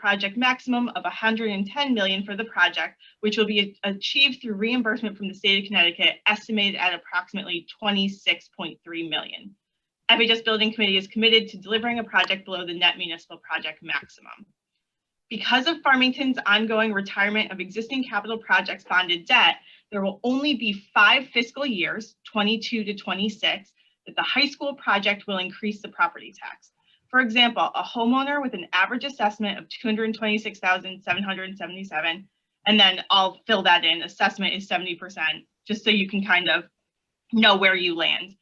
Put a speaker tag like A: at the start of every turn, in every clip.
A: project maximum of $110 million for the project, which will be achieved through reimbursement from the state of Connecticut, estimated at approximately $26.3 million. FHS Building Committee is committed to delivering a project below the net municipal project maximum. Because of Farmington's ongoing retirement of existing capital projects bonded debt, there will only be 5 fiscal years, 22 to 26, that the high school project will increase the property tax. For example, a homeowner with an average assessment of $226,777, and then I'll fill that in, assessment is 70%, just so you can kind of know where you land,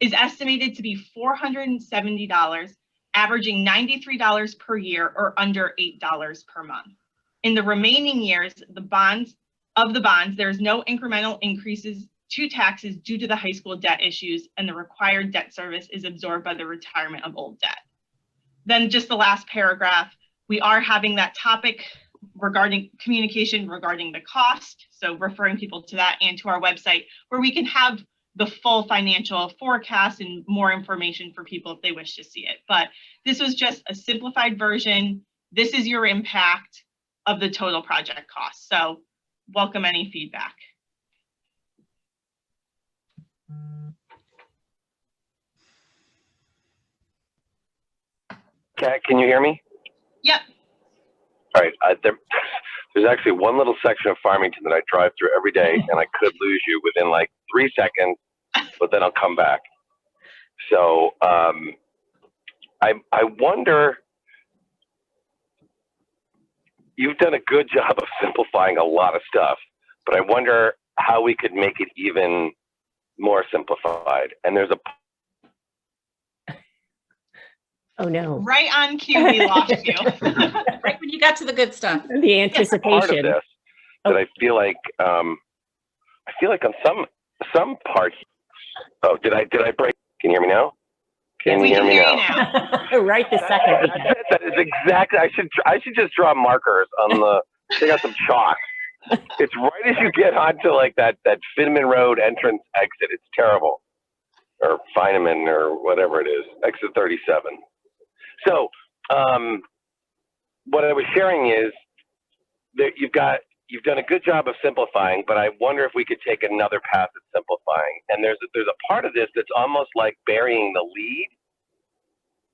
A: is estimated to be $470, averaging $93 per year or under $8 per month. In the remaining years, there's no incremental increases to taxes due to the high school debt issues, and the required debt service is absorbed by the retirement of old debt. Then just the last paragraph, we are having that topic regarding communication regarding the cost. So referring people to that and to our website where we can have the full financial forecast and more information for people if they wish to see it. But this was just a simplified version. This is your impact of the total project cost. So welcome any feedback.
B: Kat, can you hear me?
A: Yep.
B: All right. There's actually one little section of Farmington that I drive through every day, and I could lose you within like 3 seconds, but then I'll come back. So I wonder, you've done a good job of simplifying a lot of stuff, but I wonder how we could make it even more simplified. And there's a
C: Oh no!
A: Right on cue, we lost you.
D: Right when you got to the good stuff.
C: The anticipation.
B: part of this that I feel like on some parts. Oh, did I break? Can you hear me now? Can you hear me now?
C: Right this second.
B: That is exactly. I should just draw markers on the. They got some chalk. It's right as you get onto like that Finman Road entrance exit. It's terrible, or Feynman or whatever it is. Exit 37. So, what I was sharing is that you've done a good job of simplifying, but I wonder if we could take another path at simplifying. And there's a part of this that's almost like burying the lead.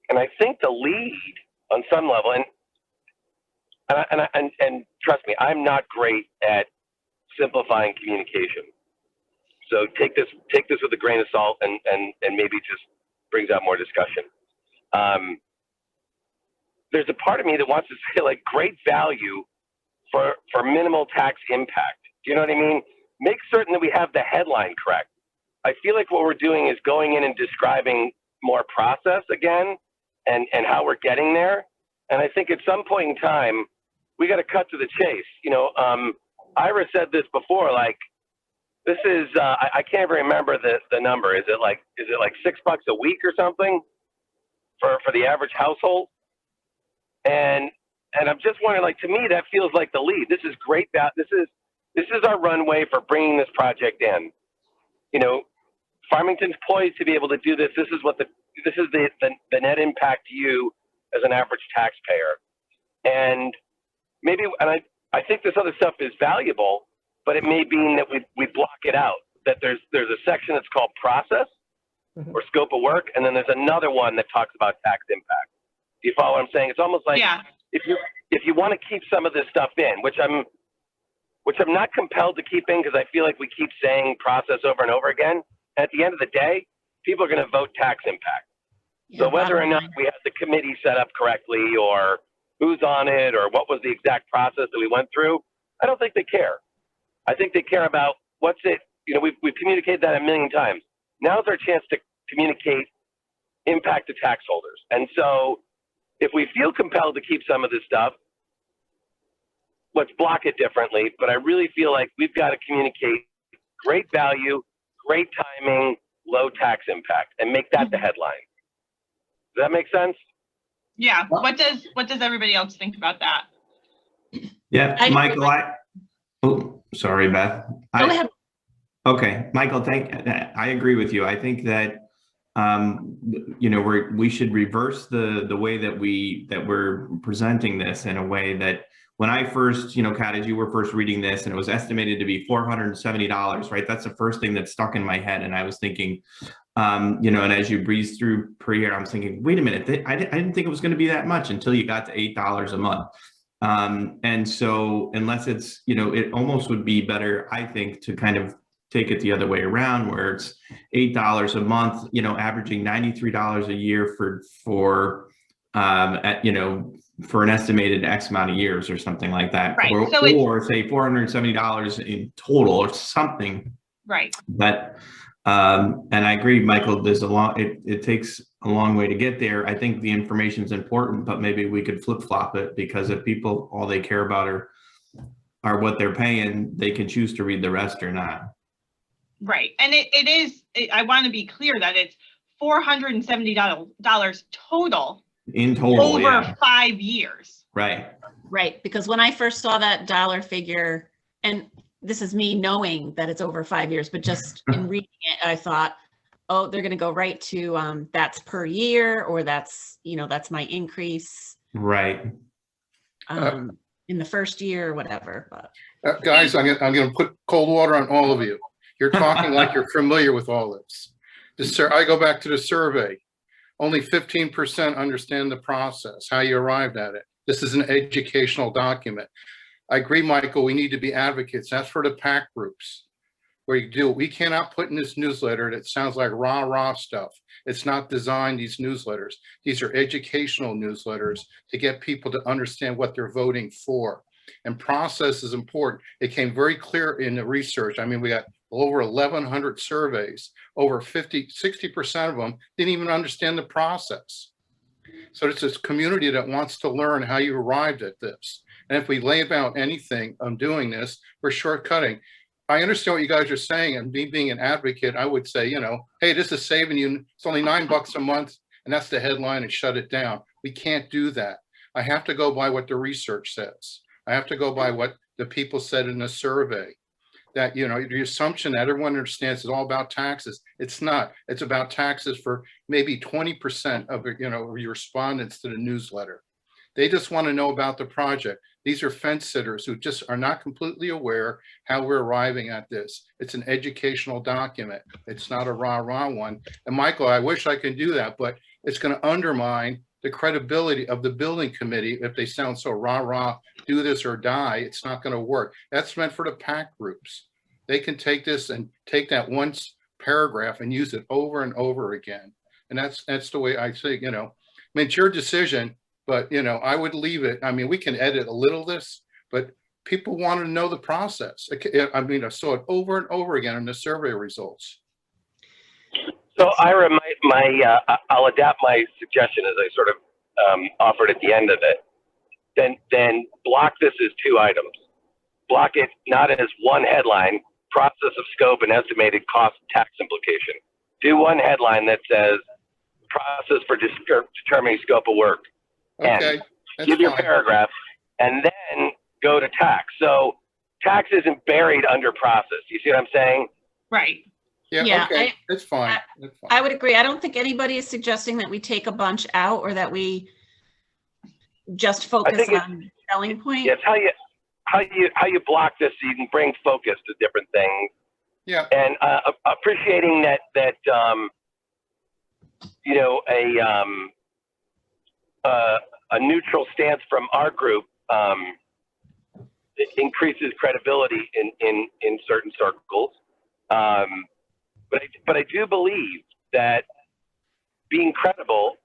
B: And I think the lead on some level, and trust me, I'm not great at simplifying communication. So take this with a grain of salt, and maybe just brings out more discussion. There's a part of me that wants to say like great value for minimal tax impact. Do you know what I mean? Make certain that we have the headline correct. I feel like what we're doing is going in and describing more process again and how we're getting there. And I think at some point in time, we got to cut to the chase. You know, Ira said this before, like, this is, I can't even remember the number. Is it like $6 a week or something for the average household? And I'm just wondering, like, to me, that feels like the lead. This is great. This is our runway for bringing this project in. You know, Farmington's poised to be able to do this. This is the net impact to you as an average taxpayer. And maybe, and I think this other stuff is valuable, but it may mean that we block it out. That there's a section that's called process or scope of work, and then there's another one that talks about tax impact. Do you follow what I'm saying? It's almost like if you want to keep some of this stuff in, which I'm not compelled to keep in because I feel like we keep saying process over and over again. At the end of the day, people are going to vote tax impact. Yeah, so whether or not we have the committee set up correctly or who's on it or what was the exact process that we went through, I don't think they care. I think they care about what's it, you know, we've communicated that a million times. Now's our chance to communicate impact to tax holders. And so if we feel compelled to keep some of this stuff, let's block it differently. But I really feel like we've got to communicate great value, great timing, low tax impact, and make that the headline. Does that make sense?
A: Yeah. What does everybody else think about that?
E: Yeah, Michael, oh, sorry, Beth.
D: Go ahead.
E: Okay, Michael, I agree with you. I think that we should reverse the way that we're presenting this in a way that when I first, Kat, as you were first reading this and it was estimated to be $470, right? That's the first thing that stuck in my head. And I was thinking, and as you breeze through per year, I was thinking, wait a minute, I didn't think it was going to be that much until you got to $8 a month. And so unless it's, it almost would be better, I think, to kind of take it the other way around where it's $8 a month, averaging $93 a year for an estimated X amount of years or something like that.
A: Right.
E: Or say $470 in total or something.
A: Right.
E: But, and I agree, Michael, it takes a long way to get there. I think the information is important, but maybe we could flip flop it, because if people, all they care about are what they're paying, they can choose to read the rest or not.
A: Right. And I want to be clear that it's $470 total.
E: In total,
A: over 5 years.
E: Right.
D: Right. Because when I first saw that dollar figure, and this is me knowing that it's over 5 years, but just in reading it, I thought, oh, they're going to go right to that's per year, or that's my increase.
E: Right.
D: In the first year or whatever.
F: But guys, I'm going to put cold water on all of you. You're talking like you're familiar with all this. I go back to the survey. Only 15% understand the process, how you arrived at it. This is an educational document. I agree, Michael, we need to be advocates. That's for the PAC groups. We cannot put in this newsletter that sounds like rah-rah stuff. It's not designed, these newsletters. These are educational newsletters to get people to understand what they're voting for. And process is important. It came very clear in the research. I mean, we got over 1,100 surveys, over 60% of them didn't even understand the process. So it's this community that wants to learn how you arrived at this. And if we lay about anything on doing this, we're shortcutting. I understand what you guys are saying, and me being an advocate, I would say, hey, this is saving you, it's only $9 a month, and that's the headline, and shut it down. We can't do that. I have to go by what the research says. I have to go by what the people said in the survey. That, the assumption that everyone understands is all about taxes. It's not. It's about taxes for maybe 20% of your respondents to the newsletter. They just want to know about the project. These are fence sitters who just are not completely aware how we're arriving at this. It's an educational document. It's not a rah-rah one. And Michael, I wish I could do that, but it's going to undermine the credibility of the building committee if they sound so rah-rah, do this or die. It's not going to work. That's meant for the PAC groups. They can take this and take that one paragraph and use it over and over again. And that's the way I say, it's your decision, but I would leave it. I mean, we can edit a little of this, but people want to know the process. I mean, I saw it over and over again in the survey results.
B: So Ira, I'll adapt my suggestion as I sort of offered at the end of it. Then block this as 2 items. Block it not as one headline, process of scope and estimated cost tax implication. Do one headline that says process for determining scope of work.
F: Okay.
B: And give your paragraph, and then go to tax. So tax isn't buried under process. You see what I'm saying?
A: Right.
F: Yeah, okay, that's fine. That's fine.
D: I would agree. I don't think anybody is suggesting that we take a bunch out or that we just focus on selling point.
B: Yes, how you block this so you can bring focus to different things.
F: Yeah.
B: And appreciating that a neutral stance from our group it increases credibility in certain circles. But I do believe that being credible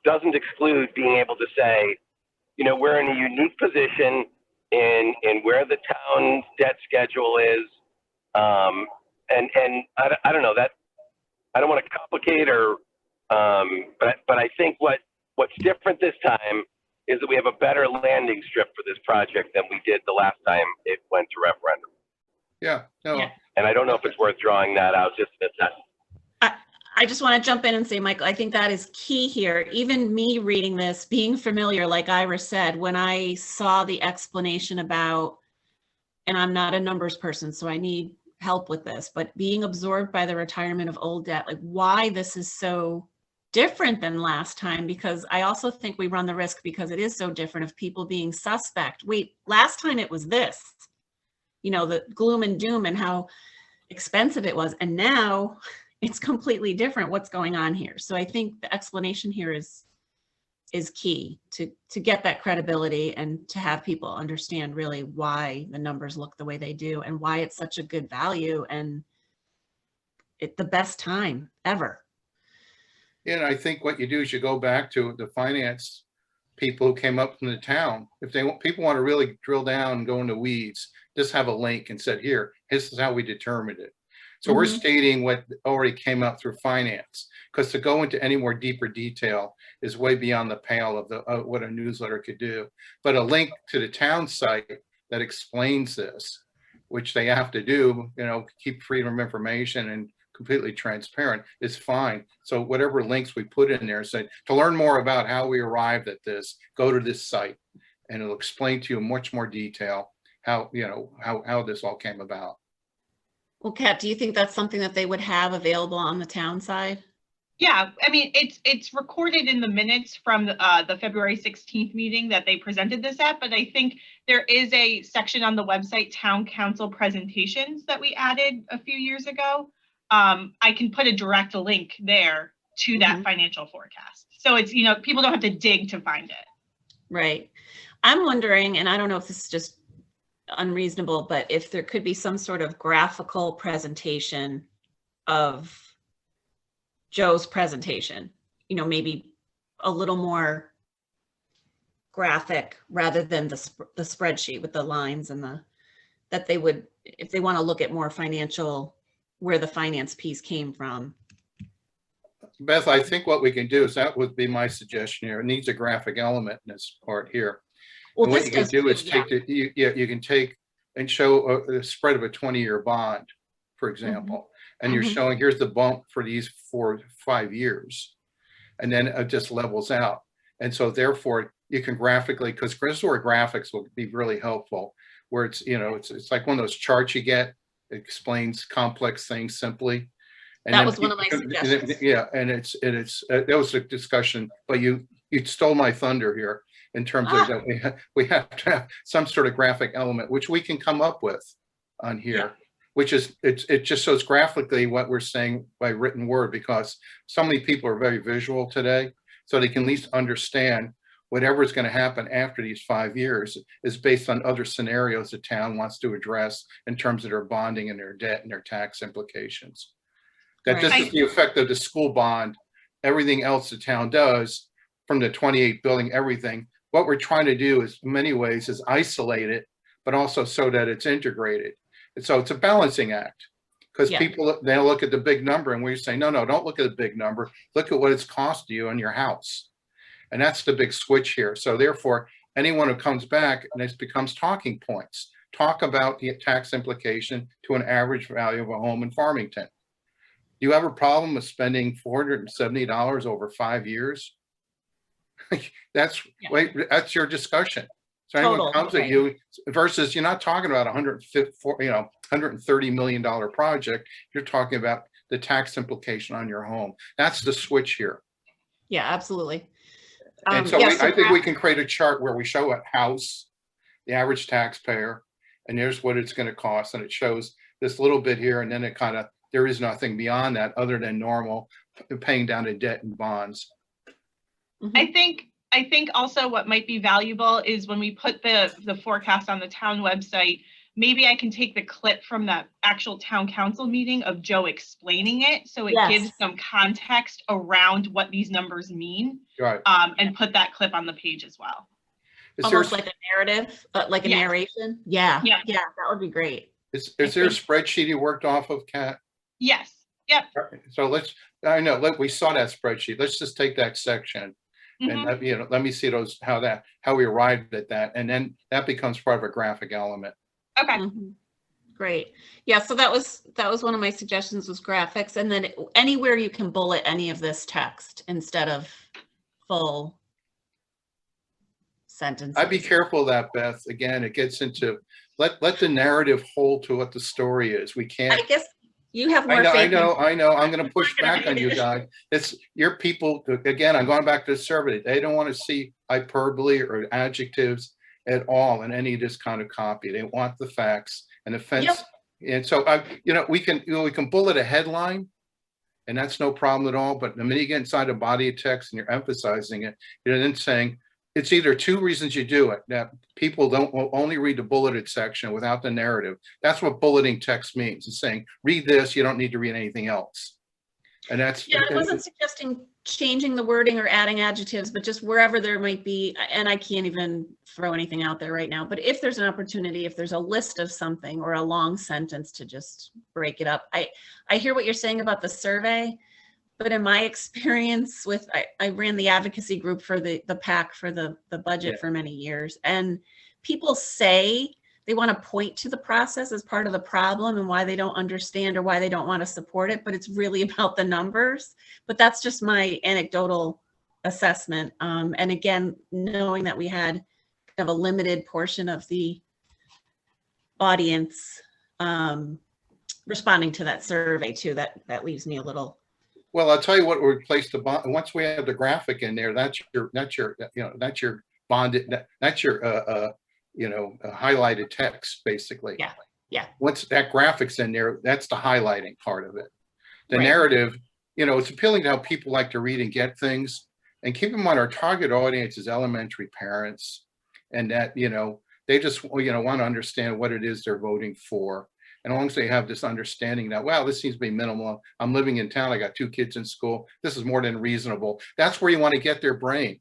B: doesn't exclude being able to say, we're in a unique position in where the town's debt schedule is. And I don't know that I don't want to complicate but I think what's different this time is that we have a better landing strip for this project than we did the last time it went to referendum.
F: Yeah. No.
D: Yeah.
B: And I don't know if it's worth drawing that out just in a second.
D: I just want to jump in and say, Michael, I think that is key here. Even me reading this, being familiar, like Ira said, when I saw the explanation about, and I'm not a numbers person, so I need help with this, but being absorbed by the retirement of old debt, like why this is so different than last time, because I also think we run the risk, because it is so different, of people being suspect. Wait, last time it was this, you know, the gloom and doom and how expensive it was. And now it's completely different. What's going on here? So I think the explanation here is key to get that credibility and to have people understand really why the numbers look the way they do and why it's such a good value and the best time ever.
F: Yeah, and I think what you do is you go back to the finance people who came up from the town. If people want to really drill down and go into weeds, just have a link and said, here, this is how we determined it. So we're stating what already came out through finance, because to go into any more deeper detail is way beyond the pale of what a newsletter could do. But a link to the town site that explains this, which they have to do, you know, keep freedom of information and completely transparent, is fine. So whatever links we put in there, say to learn more about how we arrived at this, go to this site, and it'll explain to you in much more detail how, you know, how this all came about.
D: Well, Kat, do you think that's something that they would have available on the town side?
A: Yeah, I mean, it's recorded in the minutes from the February 16th meeting that they presented this at, but I think there is a section on the website, Town Council Presentations, that we added a few years ago. I can put a direct link there to that financial forecast. So it's, you know, people don't have to dig to find it.
D: Right. I'm wondering, and I don't know if this is just unreasonable, but if there could be some sort of graphical presentation of Joe's presentation, you know, maybe a little more graphic rather than the spreadsheet with the lines and that they would, if they want to look at more financial, where the finance piece came from.
F: Beth, I think what we can do is, that would be my suggestion here. It needs a graphic element in this part here.
D: Well,
F: And what
D: this
F: you can
D: does
F: do
D: too,
F: is take you can take and show a spread of a 20-year bond, for example, and you're showing here's the bump for these 4 or 5 years, and then it just levels out. And so therefore you can graphically, because this is where graphics will be really helpful, where it's, you know, it's like one of those charts you get. It explains complex things simply. And
D: that
F: then
D: was one of my suggestions.
F: Yeah, and it's that was a discussion, but you stole my thunder here in terms of that we have to have some sort of graphic element, which we can come up with on here, which is it just shows graphically what we're saying by written word, because so many people are very visual today, so they can at least understand whatever is going to happen after these 5 years is based on other scenarios the town wants to address in terms of their bonding and their debt and their tax implications. That this is the effect of the school bond. Everything else the town does, from the 28 building, everything, what we're trying to do is, in many ways, is isolate it, but also so that it's integrated. And so it's a balancing act, because people, they'll look at the big number and we say, no, don't look at the big number. Look at what it's cost you on your house. And that's the big switch here. So therefore, anyone who comes back, and this becomes talking points, talk about the tax implication to an average value of a home in Farmington. Do you have a problem with spending $470 over 5 years? That's your discussion. So anyone comes at you, versus you're not talking about $130 million project. You're talking about the tax implication on your home. That's the switch here.
D: Yeah, absolutely.
F: And so I think we can create a chart where we show a house, the average taxpayer, and there's what it's going to cost. And it shows this little bit here, and then it kind of, there is nothing beyond that other than normal paying down the debt and bonds.
A: I think also what might be valuable is when we put the forecast on the town website, maybe I can take the clip from that actual town council meeting of Joe explaining it, so it gives some context around what these numbers mean, and put that clip on the page as well.
D: Almost like a narrative, like a narration. Yeah, that would be great.
F: Is there a spreadsheet you worked off of, Kat?
A: Yes. Yep.
F: So we saw that spreadsheet. Let's just take that section. And let me see how we arrived at that, and then that becomes part of a graphic element.
A: Okay.
D: Great. Yeah. So that was one of my suggestions, was graphics, and then anywhere you can bullet any of this text instead of full sentences.
F: I'd be careful of that, Beth. Again, it gets into let the narrative hold to what the story is. We can't.
D: I guess you have more
F: I know,
D: faith.
F: I know. I'm going to push
D: We're gonna
F: back on
D: read
F: you
D: it.
F: guys. It's your people. Again, I'm going back to the survey. They don't want to see hyperbole or adjectives at all in any of this kind of copy. They want the facts and the fence.
D: Yep.
F: And so, we can bullet a headline, and that's no problem at all. But the minute you get inside a body of text and you're emphasizing it, you're then saying it's either two reasons you do it. That people will only read the bulleted section without the narrative. That's what bulleting text means. It's saying, read this, you don't need to read anything else. And that's.
D: Yeah, I wasn't suggesting changing the wording or adding adjectives, but just wherever there might be, and I can't even throw anything out there right now, but if there's an opportunity, if there's a list of something or a long sentence to just break it up. I hear what you're saying about the survey, but in my experience with, I ran the advocacy group for the PAC for the budget for many years, and people say they want to point to the process as part of the problem and why they don't understand or why they don't want to support it, but it's really about the numbers. But that's just my anecdotal assessment. And again, knowing that we had kind of a limited portion of the audience responding to that survey too, that leaves me a little.
F: Well, I'll tell you what, we replaced the bond. Once we have the graphic in there, that's your bonded, that's your highlighted text, basically.
D: Yeah, yeah.
F: Once that graphic's in there, that's the highlighting part of it. The
D: Right.
F: narrative, it's appealing to how people like to read and get things. And keep in mind, our target audience is elementary parents, and that, they just, want to understand what it is they're voting for. And as long as they have this understanding that, wow, this seems to be minimal. I'm living in town. I got 2 kids in school. This is more than reasonable. That's where you want to get their brain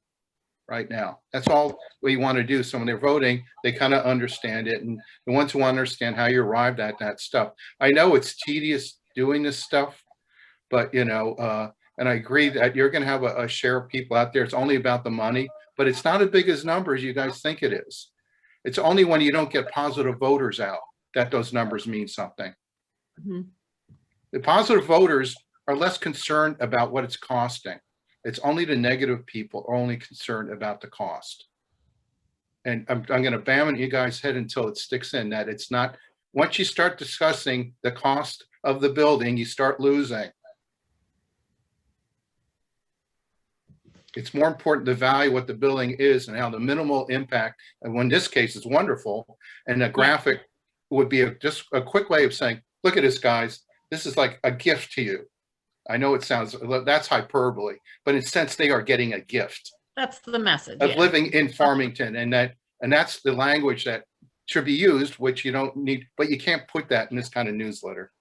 F: right now. That's all we want to do. So when they're voting, they kind of understand it. And the ones who understand how you arrived at that stuff. I know it's tedious doing this stuff, but, and I agree that you're going to have a share of people out there. It's only about the money, but it's not as big as numbers you guys think it is. It's only when you don't get positive voters out that those numbers mean something.
D: Mm-hmm.
F: The positive voters are less concerned about what it's costing. It's only the negative people are only concerned about the cost. And I'm going to bam in you guys' head until it sticks in that it's not, once you start discussing the cost of the building, you start losing. It's more important to value what the building is and how the minimal impact, and in this case, it's wonderful. And the graphic would be just a quick way of saying, look at this, guys. This is like a gift to you. I know it sounds, that's hyperbole, but in a sense, they are getting a gift.
D: That's the message.
F: Of living in Farmington, and that's the language that should be used, which you don't need, but you can't put that in this kind of newsletter.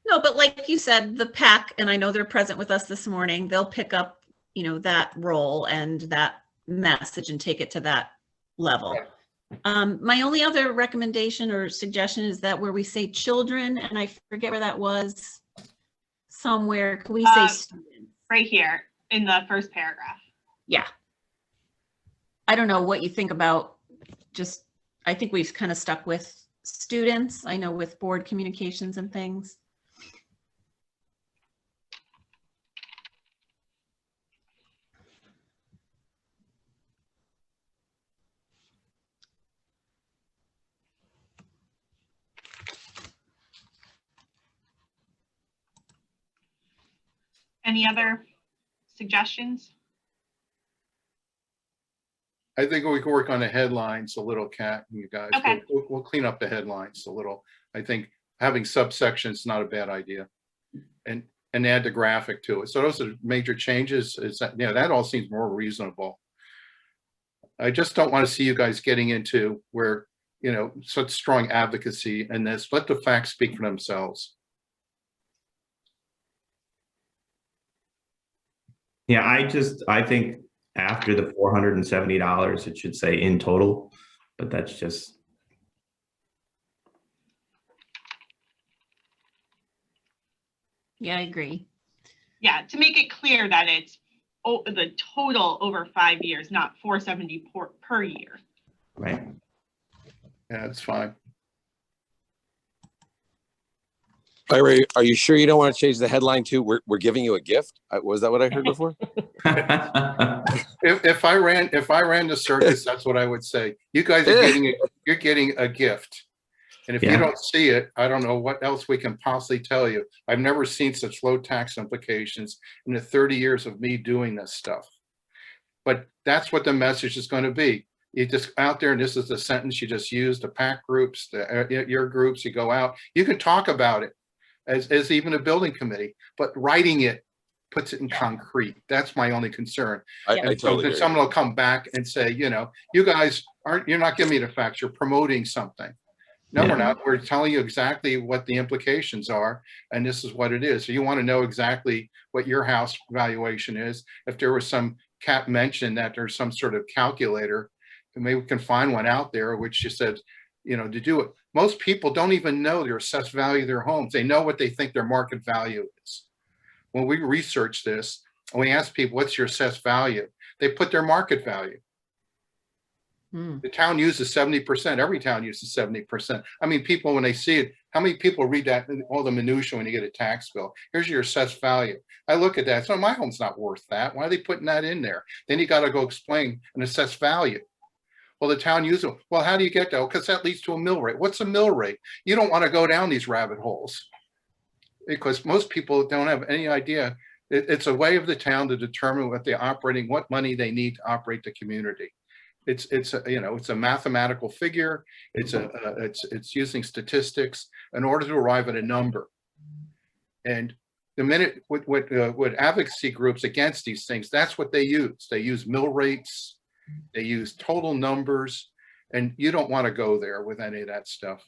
D: No, but like you said, the PAC, and I know they're present with us this morning, they'll pick up, that role and that message and take it to that level. My only other recommendation or suggestion is that where we say children, and I forget where that was, somewhere, can we say students?
A: Right here in the first paragraph.
D: Yeah. I don't know what you think about, just, I think we've kind of stuck with students. I know with board communications and things.
A: Any other suggestions?
F: I think we can work on the headlines a little, Kat, and you guys.
A: Okay.
F: We'll clean up the headlines a little. I think having subsections is not a bad idea, and add the graphic to it. So those are major changes. Is that, that all seems more reasonable. I just don't want to see you guys getting into where such strong advocacy in this. Let the facts speak for themselves.
E: Yeah, I think after the $470, it should say in total, but that's just.
D: Yeah, I agree.
A: Yeah, to make it clear that it's the total over 5 years, not 470 per year.
E: Right.
F: Yeah, it's fine.
G: Ray, are you sure you don't want to change the headline to "We're giving you a gift"? Was that what I heard before?
F: If I ran the circus, that's what I would say. You guys are you're getting a gift. And if
E: Yeah.
F: you don't see it, I don't know what else we can possibly tell you. I've never seen such low tax implications in the 30 years of me doing this stuff. But that's what the message is going to be. You just out there, and this is the sentence you just used, the PAC groups, your groups, you go out, you can talk about it as even a building committee, but writing it puts it in concrete. That's my only concern.
G: I
F: And so
G: totally
F: then
G: agree.
F: someone will come back and say, you know, you guys you're not giving me the facts, you're promoting something. No,
E: Yeah.
F: we're not. We're telling you exactly what the implications are, and this is what it is. So you want to know exactly what your house valuation is. If there was some cap mention that there's some sort of calculator, and maybe we can find one out there, which just said, you know, to do it. Most people don't even know their assessed value of their homes. They know what they think their market value is. When we research this, and we ask people, what's your assessed value? They put their market value. The town uses 70%. Every town uses 70%. I mean, people, when they see it, how many people read that, all the minutia when you get a tax bill? Here's your assessed value. I look at that. So my home's not worth that. Why are they putting that in there? Then you got to go explain an assessed value. Well, the town uses it. Well, how do you get that? Because that leads to a mill rate. What's a mill rate? You don't want to go down these rabbit holes because most people don't have any idea. It's a way of the town to determine what they're operating, what money they need to operate the community. It's a, you know, it's a mathematical figure. It's using statistics in order to arrive at a number. And the minute with advocacy groups against these things, that's what they use. They use mill rates, they use total numbers, and you don't want to go there with any of that stuff.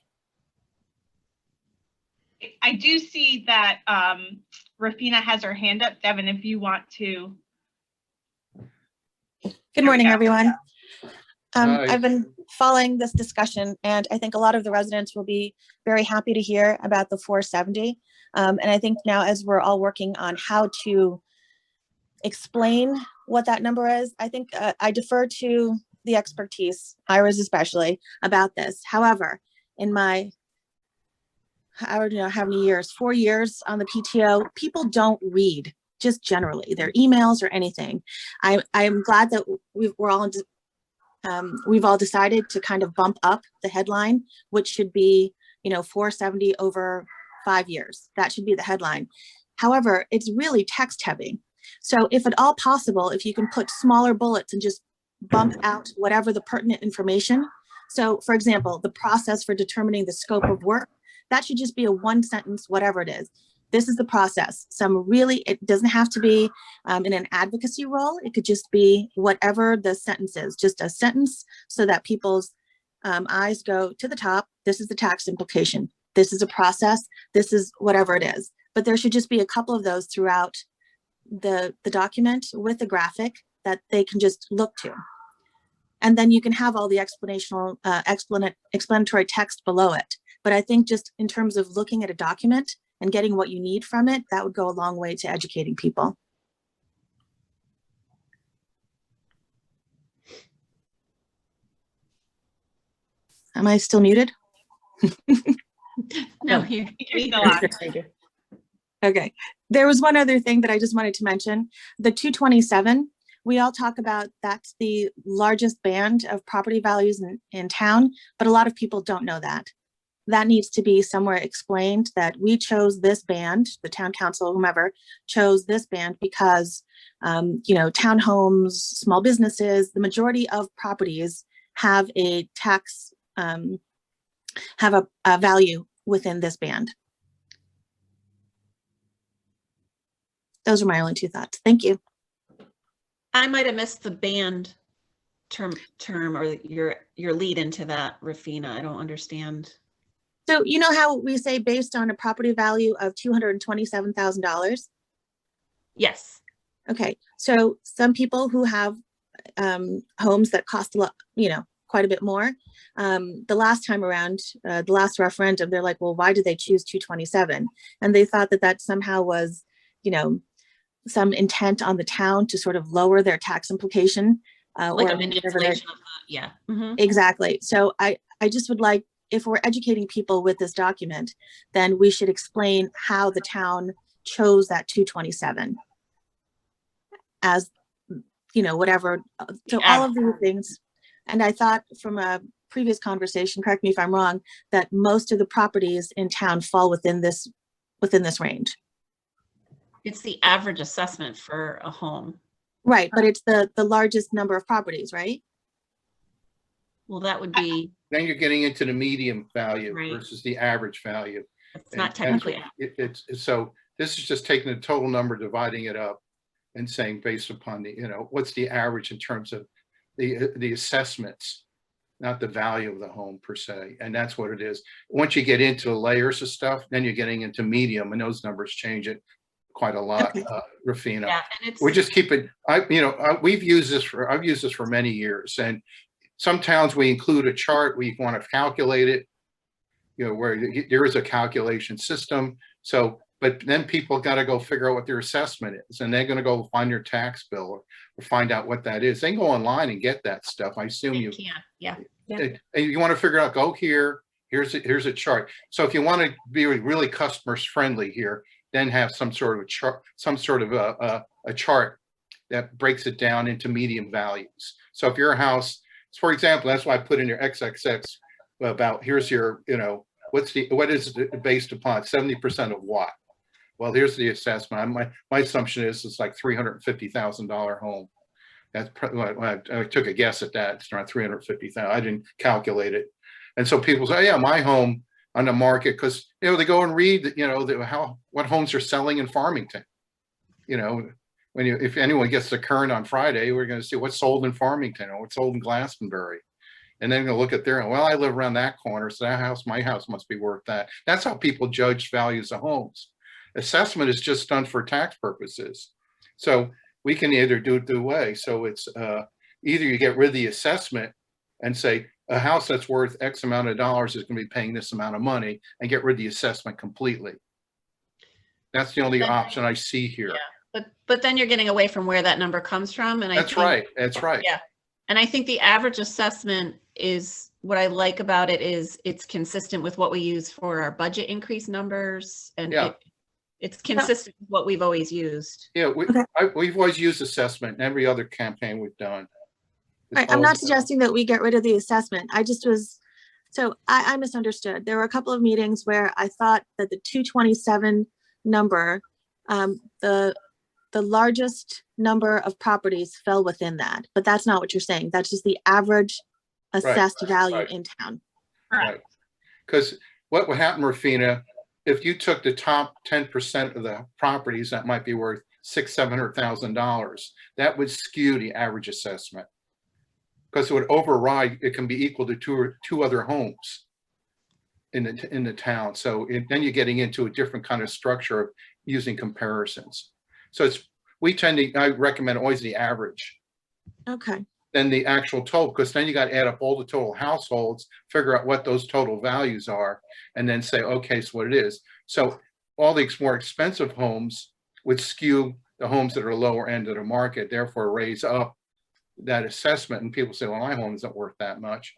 A: I do see that Rafina has her hand up. Devin, if you want to.
H: Good morning,
A: go.
H: everyone.
F: Hi.
H: I've been following this discussion, and I think a lot of the residents will be very happy to hear about the 470. And I think now, as we're all working on how to explain what that number is, I think I defer to the expertise, Ira's especially, about this. However, in my, I don't know how many years, 4 years on the PTO, people don't read just generally their emails or anything. I'm glad that we've all decided to kind of bump up the headline, which should be, you know, 470 over 5 years. That should be the headline. However, it's really text heavy. So if at all possible, if you can put smaller bullets and just bump out whatever the pertinent information. So for example, the process for determining the scope of work, that should just be a one sentence, whatever it is. This is the process. It doesn't have to be in an advocacy role. It could just be whatever the sentence is, just a sentence so that people's eyes go to the top. This is the tax implication. This is a process. This is whatever it is. But there should just be a couple of those throughout the document with a graphic that they can just look to. And then you can have all the explanatory text below it. But I think just in terms of looking at a document and getting what you need from it, that would go a long way to educating people. Am I still muted?
D: No,
C: Oh.
D: here.
A: You're still on.
H: Okay. There was one other thing that I just wanted to mention. The 227, we all talk about that's the largest band of property values in town, but a lot of people don't know that. That needs to be somewhere explained that we chose this band, the town council, whomever chose this band because, you know, townhomes, small businesses, the majority of properties have a tax, have a value within this band. Those are my only two thoughts. Thank you.
D: I might have missed the band term or your lead into that, Rafina. I don't understand.
H: So you know how we say based on a property value of $227,000?
D: Yes.
H: Okay, so some people who have homes that cost a lot, you know, quite a bit more. The last time around, the last referendum, they're like, well, why did they choose 227? And they thought that that somehow was, you know, some intent on the town to sort of lower their tax implication.
D: Like
H: or
D: a manipulation of the, yeah. Mm-hmm.
H: Exactly. So I just would like, if we're educating people with this document, then we should explain how the town chose that 227 as, you know, whatever. So all of these things. And I thought from a previous conversation, correct me if I'm wrong, that most of the properties in town fall within this range.
D: It's the average assessment for a home.
H: Right, but it's the largest number of properties, right?
D: Well, that would be,
F: Then you're getting into the median value
D: Right.
F: versus the average value.
D: it's not
F: And
D: technically,
F: so this is just taking the total number, dividing it up and saying based upon the, what's the average in terms of the assessments, not the value of the home per se. And that's what it is. Once you get into the layers of stuff, then you're getting into medium, and those numbers change it quite a lot,
H: Okay.
F: Rafina.
D: yeah, and it's.
F: We just keep it, I've used this for many years, and some towns we include a chart where you want to calculate it, where there is a calculation system. So, but then people got to go figure out what their assessment is, and they're going to go find their tax bill or find out what that is. They can go online and get that stuff. I assume you
D: can, yeah.
F: and you want to figure out, go here, here's a chart. So if you want to be really customers friendly here, then have some sort of a chart, a chart that breaks it down into median values. So if your house, for example, that's why I put in your XXX about, here's your, what is it based upon? 70% of what? Well, here's the assessment. My assumption is it's like $350,000 home. That's I took a guess at that. It's around 350,000. I didn't calculate it. And so people say, yeah, my home on the market, because they go and read what homes are selling in Farmington. If anyone gets the Current on Friday, we're going to see what's sold in Farmington or what's sold in Glastonbury. And then they'll look at there, well, I live around that corner, so my house must be worth that. That's how people judge values of homes. Assessment is just done for tax purposes. So we can either do it the way. So it's either you get rid of the assessment and say a house that's worth X amount of dollars is going to be paying this amount of money, and get rid of the assessment completely. That's the only option I see here.
D: Yeah. But then you're getting away from where that number comes from. And
F: That's right. That's right.
D: Yeah. And I think the average assessment is, what I like about it is it's consistent with what we use for our budget increase numbers. And
F: Yeah.
D: it's consistent with what we've always used.
F: Yeah, we've always used assessment in every other campaign we've done.
H: Right, I'm not suggesting that we get rid of the assessment. I misunderstood. There were a couple of meetings where I thought that the 227 number, the largest number of properties fell within that, but that's not what you're saying. That's just the average assessed value in town.
F: Right. Because what would happen, Rafina, if you took the top 10% of the properties that might be worth $600,000-$700,000, that would skew the average assessment, because it would override. It can be equal to two other homes in the town. So then you're getting into a different kind of structure of using comparisons. So I recommend always the average.
H: Okay.
F: Than the actual total, because then you got to add up all the total households, figure out what those total values are, and then say, okay, so what it is. So all these more expensive homes would skew the homes that are lower end of the market, therefore raise up that assessment. And people say, well, my home isn't worth that much.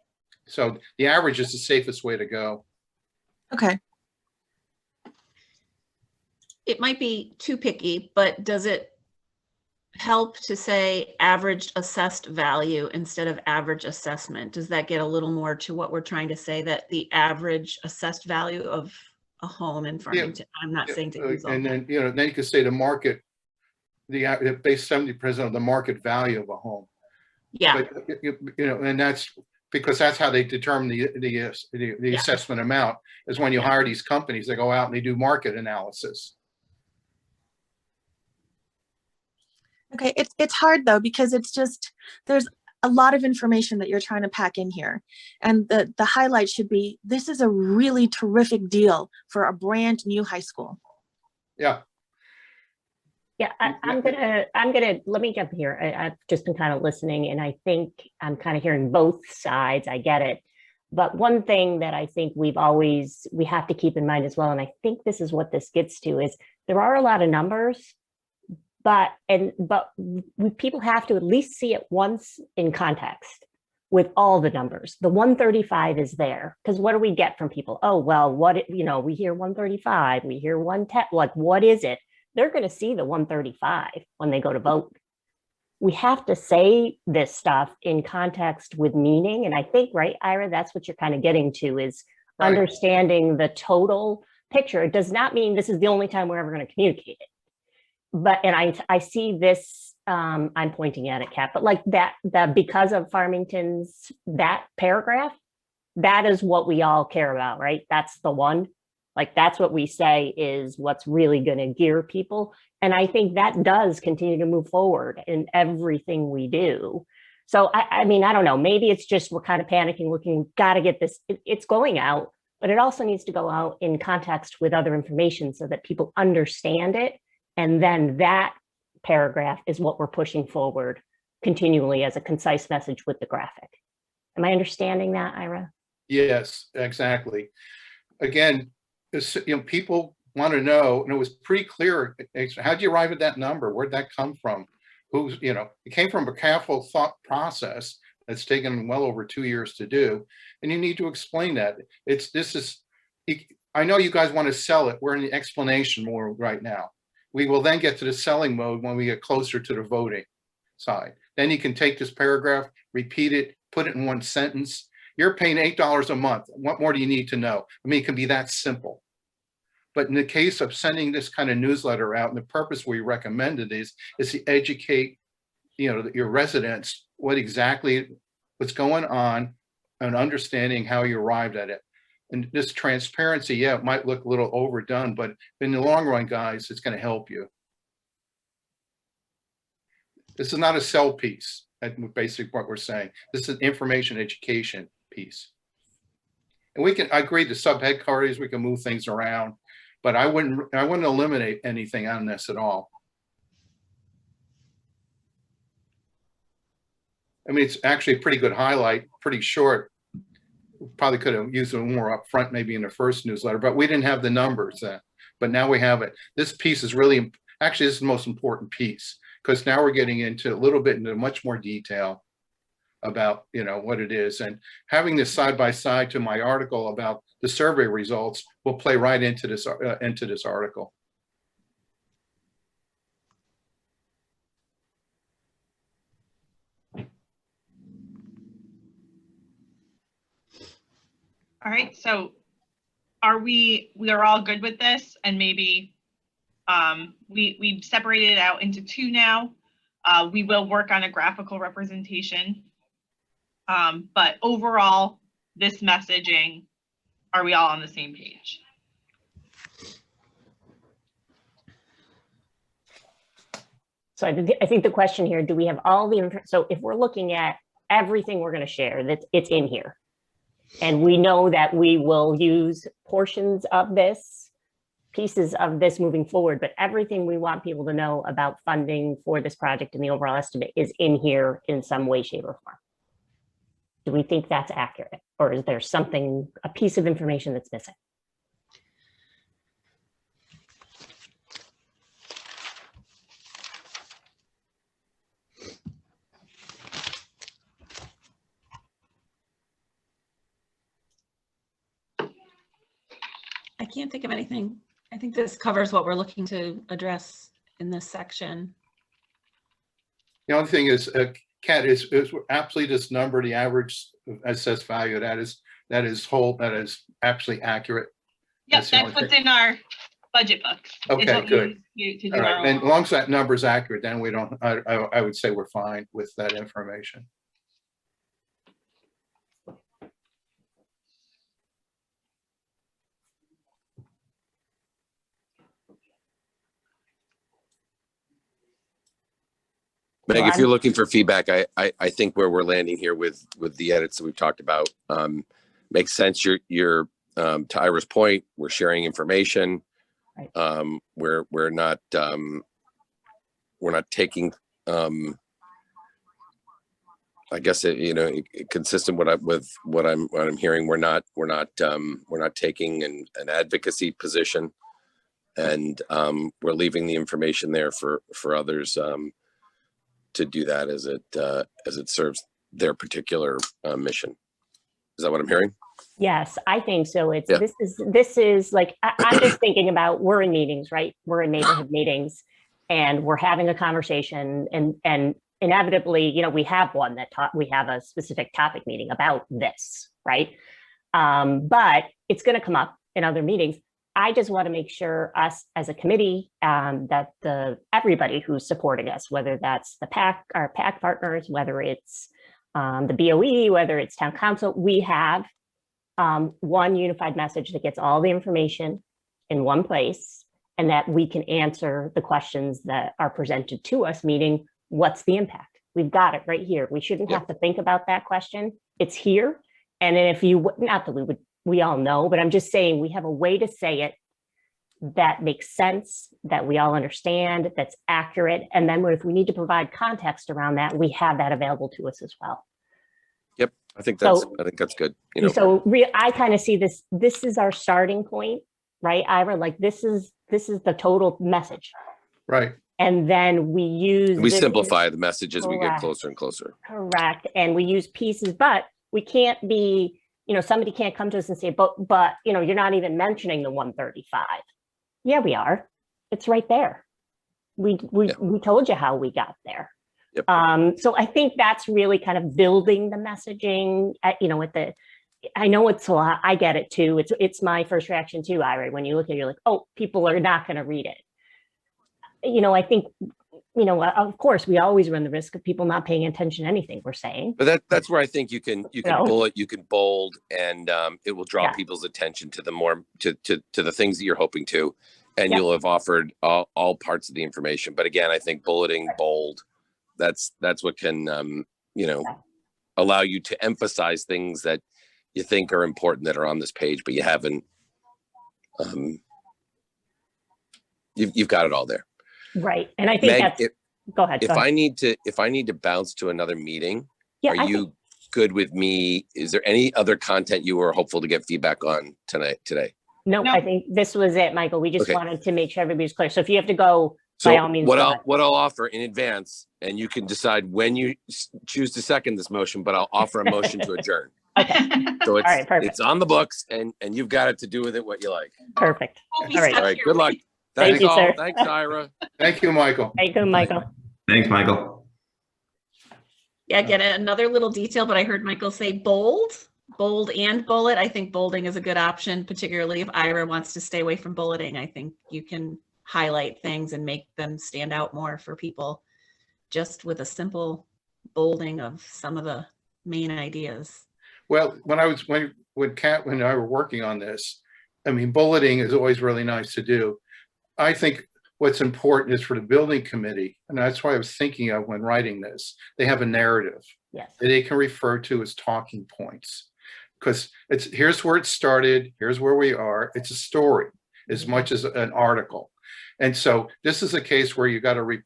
F: So the average is the safest way to go.
H: Okay.
D: It might be too picky, but does it help to say averaged assessed value instead of average assessment? Does that get a little more to what we're trying to say, that the average assessed value of a home in Farmington? I'm not saying to use all
F: and
D: that.
F: then you could say the market, the base 70% of the market value of a home.
D: Yeah.
F: But, and that's because that's how they determine the assessment amount, is when you hire these companies, they go out and they do market analysis.
H: Okay, it's hard though, because there's a lot of information that you're trying to pack in here. And the highlight should be, this is a really terrific deal for a brand new high school.
F: Yeah.
C: Yeah, I'm gonna, let me jump here. I've just been kind of listening, and I think I'm kind of hearing both sides. I get it. But one thing that I think we have to keep in mind as well, and I think this is what this gets to, is there are a lot of numbers, but people have to at least see it once in context with all the numbers. The 135 is there, because what do we get from people? Oh, well, we hear 135, we hear 110, like, what is it? They're going to see the 135 when they go to vote. we have to say this stuff in context with meaning. And I think, right, Ira, that's what you're kind of getting to, is
F: Right.
C: understanding the total picture. It does not mean this is the only time we're ever going to communicate it. But, and I see this, I'm pointing at it, Kat, but like that because of Farmington's, that paragraph, that is what we all care about, right? That's the one. Like, that's what we say is what's really going to gear people. And I think that does continue to move forward in everything we do. So, I mean, I don't know, maybe it's just we're kind of panicking, looking, we've got to get this, it's going out, but it also needs to go out in context with other information so that people understand it. And then that paragraph is what we're pushing forward continually as a concise message with the graphic. Am I understanding that, Ira?
F: Yes, exactly. Again, people want to know, and it was pretty clear. How'd you arrive at that number? Where'd that come from? Who's, it came from a careful thought process that's taken well over 2 years to do. And you need to explain that. I know you guys want to sell it. We're in the explanation mode right now. We will then get to the selling mode when we get closer to the voting side. Then you can take this paragraph, repeat it, put it in one sentence. You're paying $8 a month. What more do you need to know? I mean, it can be that simple. But in the case of sending this kind of newsletter out, and the purpose we recommended is to educate, your residents what's going on and understanding how you arrived at it. And this transparency, yeah, it might look a little overdone, but in the long run, guys, it's going to help you. This is not a sell piece, basically what we're saying. This is an information education piece. And I agree the sub headquarters, we can move things around, but I wouldn't eliminate anything on this at all. I mean, it's actually a pretty good highlight, pretty short. Probably could have used it more up front, maybe in the first newsletter, but we didn't have the numbers then. But now we have it. This piece is really, actually, this is the most important piece, because now we're getting into a little bit into much more detail about, what it is. And having this side by side to my article about the survey results will play right into this article.
A: All right, so we are all good with this, and maybe we've separated it out into two now. We will work on a graphical representation, but overall, this messaging, are we all on the same page?
C: So I think the question here, do we have all the, so if we're looking at everything we're going to share, that it's in here. And we know that we will use portions of this, pieces of this moving forward, but everything we want people to know about funding for this project and the overall estimate is in here in some way, shape, or form. Do we think that's accurate? Or is there something, a piece of information that's missing?
D: I can't think of anything. I think this covers what we're looking to address in this section.
F: The only thing is, Kat, is absolutely this number, the average assessed value, that is absolutely accurate.
A: Yep, that's what's in our budget book.
F: Okay, good.
A: To do
F: All right,
A: our
F: and as long as that number is accurate, then we don't, I would say we're fine with that information.
G: Meg, if you're looking for feedback, I think where we're landing here with the edits that we've talked about makes sense. You're to Ira's point, we're sharing information.
C: Right.
G: We're not taking I guess consistent with what I'm hearing. We're not taking an advocacy position, and we're leaving the information there for others to do that as it serves their particular mission. Is that what I'm hearing?
C: Yes, I think so. It's,
G: Yeah.
C: this is like, I'm just thinking about, we're in meetings, right? We're in neighborhood meetings and we're having a conversation, and inevitably, we have one that we have a specific topic meeting about this, right? But it's going to come up in other meetings. I just want to make sure us as a committee, that everybody who's supporting us, whether that's the PAC, our PAC partners, whether it's the BOE, whether it's town council, we have one unified message that gets all the information in one place, and that we can answer the questions that are presented to us, meaning what's the impact? We've got it right here. We shouldn't have to think about that question. It's here. And then if you, not that we all know, but I'm just saying we have a way to say it that makes sense, that we all understand, that's accurate. And then if we need to provide context around that, we have that available to us as well.
G: Yep. I think that's good.
C: So I kind of see this is our starting point, right, Ira? Like this is the total message.
F: Right.
C: And then we
G: simplify the message as we get closer and closer.
C: Correct. And we use pieces, but we can't be, somebody can't come to us and say, but, you're not even mentioning the 135. Yeah, we are. It's right there. We told you how we got there.
G: Yep.
C: So I think that's really kind of building the messaging, I know it's a lot. I get it too. It's my first reaction too, Ira. When you look at it, you're like, oh, people are not going to read it. I think, of course, we always run the risk of people not paying attention to anything we're saying.
G: But that's where I think you can bullet, you can bold, and it will draw people's attention to the more to the things that you're hoping to, and you'll have offered all parts of the information. But again, I think bulleting, bold, that's what can allow you to emphasize things that you think are important that are on this page, but you haven't. You've got it all there.
C: Right. And I think
G: Meg,
C: go ahead.
G: If I need to bounce to another meeting, are you good with me? Is there any other content you were hopeful to get feedback on today?
C: No, I think this was it, Michael. We just wanted to make sure everybody's clear. So if you have to go, by all means,
G: what I'll offer in advance, and you can decide when you choose to second this motion, but I'll offer a motion to adjourn.
C: Okay.
G: So it's
C: all right, perfect.
G: It's on the books, and you've got it to do with it what you like.
C: Perfect.
D: All
C: right.
G: All right. Good luck.
C: Thank you,
G: all.
C: sir.
G: Thanks, Ira.
F: Thank you, Michael.
C: Thank you, Michael.
E: Thanks, Michael.
D: Yeah, get another little detail, but I heard Michael say bold and bullet. I think bolding is a good option, particularly if Ira wants to stay away from bulleting. I think you can highlight things and make them stand out more for people just with a simple bolding of some of the main ideas.
F: Well, when Kat and I were working on this, I mean, bulleting is always really nice to do. I think what's important is for the building committee, and that's why I was thinking of when writing this, they have a narrative that they can refer to as talking points. Because here's where it started, here's where we are. It's a story as much as an article. And so this is a case where you got to,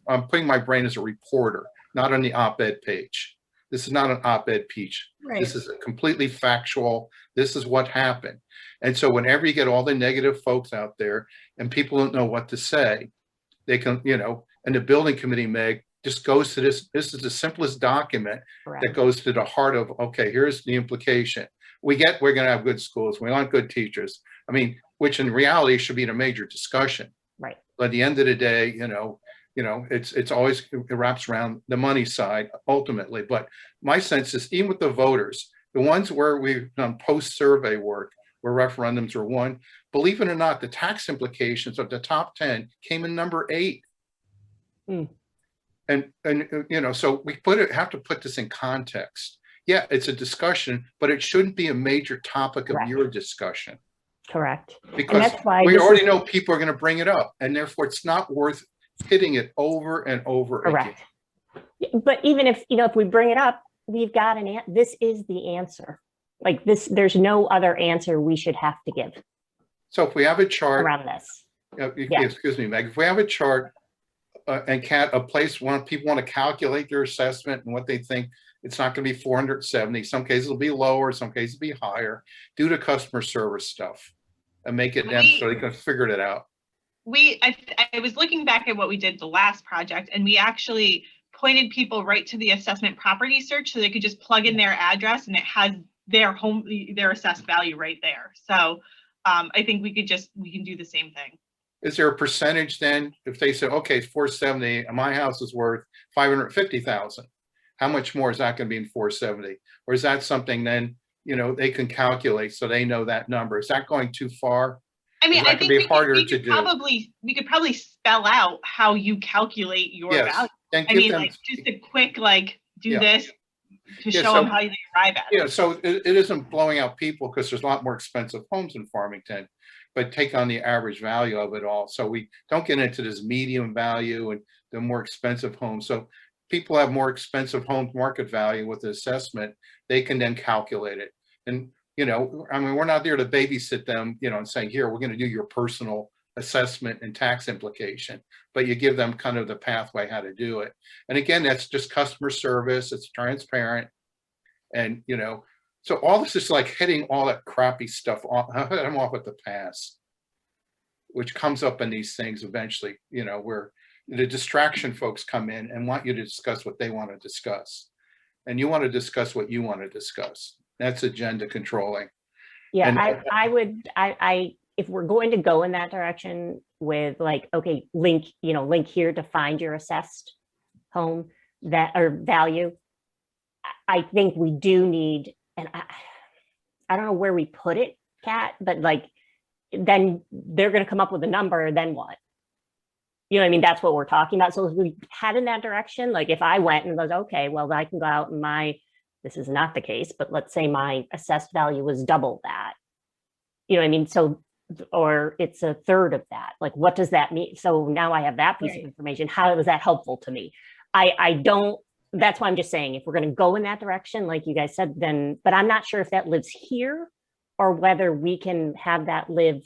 F: I'm putting my brain as a reporter, not on the op-ed page. This is not an op-ed page.
D: Right.
F: This is a completely factual, this is what happened. And so whenever you get all the negative folks out there and people don't know what to say, they can, and the building committee, Meg, just goes to this is the simplest document that goes to the heart of, okay, here's the implication. We're going to have good schools. We want good teachers. I mean, which in reality should be in a major discussion.
C: Right.
F: But at the end of the day, it's always, it wraps around the money side ultimately. But my sense is even with the voters, the ones where we've done post-survey work, where referendums are won, believe it or not, the tax implications of the top 10 came in number 8. And so we have to put this in context. Yeah, it's a discussion, but it shouldn't be a major topic of your discussion.
C: Correct.
F: Because
C: that's why
F: we already know people are going to bring it up, and therefore it's not worth hitting it over and over again.
C: But even if, if we bring it up, we've got this is the answer. Like this, there's no other answer we should have to give.
F: So if we have a chart
C: around this,
F: excuse me, Meg, if we have a chart and a place where people want to calculate their assessment and what they think, it's not going to be 470. Some cases it'll be lower, some cases it'll be higher due to customer service stuff, and make it so they can figure it out.
A: I was looking back at what we did the last project, and we actually pointed people right to the assessment property search so they could just plug in their address and it has their assessed value right there. So I think we can do the same thing.
F: is there a percentage then, if they say, okay, it's 470 and my house is worth 550,000, how much more is that going to be in 470? Or is that something then, you know, they can calculate so they know that number? Is that going too far?
A: I mean,
F: That
A: I
F: could
A: think
F: be
A: we
F: harder
A: could,
F: to do.
A: we could probably spell out how you calculate your
F: Yes,
A: value.
F: and
A: I
F: give
A: mean,
F: them,
A: like just a quick, like, do
F: Yeah.
A: this to
F: Yeah,
A: show
F: so-
A: them how you arrive at it.
F: yeah, so it isn't blowing out people because there's a lot more expensive homes in Farmington, but take on the average value of it all. So we don't get into this medium value and the more expensive homes. So people have more expensive home market value with the assessment, they can then calculate it. And, you know, I mean, we're not there to babysit them, you know, and saying, here, we're going to do your personal assessment and tax implication, but you give them kind of the pathway how to do it. And again, that's just customer service, it's transparent. And, you know, so all this is like hitting all that crappy stuff off, I'm off at the pass, which comes up in these things eventually, you know, where the distraction folks come in and want you to discuss what they want to discuss. And you want to discuss what you want to discuss. That's agenda controlling.
C: Yeah,
F: And-
C: I would, if we're going to go in that direction with like, okay, link here to find your assessed home that or value. I think we do need, and I don't know where we put it, Kat, but like, then they're going to come up with a number, then what? You know what I mean? That's what we're talking about. So if we head in that direction, like if I went and was, okay, well, I can go out and this is not the case, but let's say my assessed value was double that. You know what I mean? So, or it's a third of that. Like, what does that mean? So now I have that piece of information. How was that helpful to me? I don't, that's why I'm just saying, if we're going to go in that direction, like you guys said, then, but I'm not sure if that lives here or whether we can have that live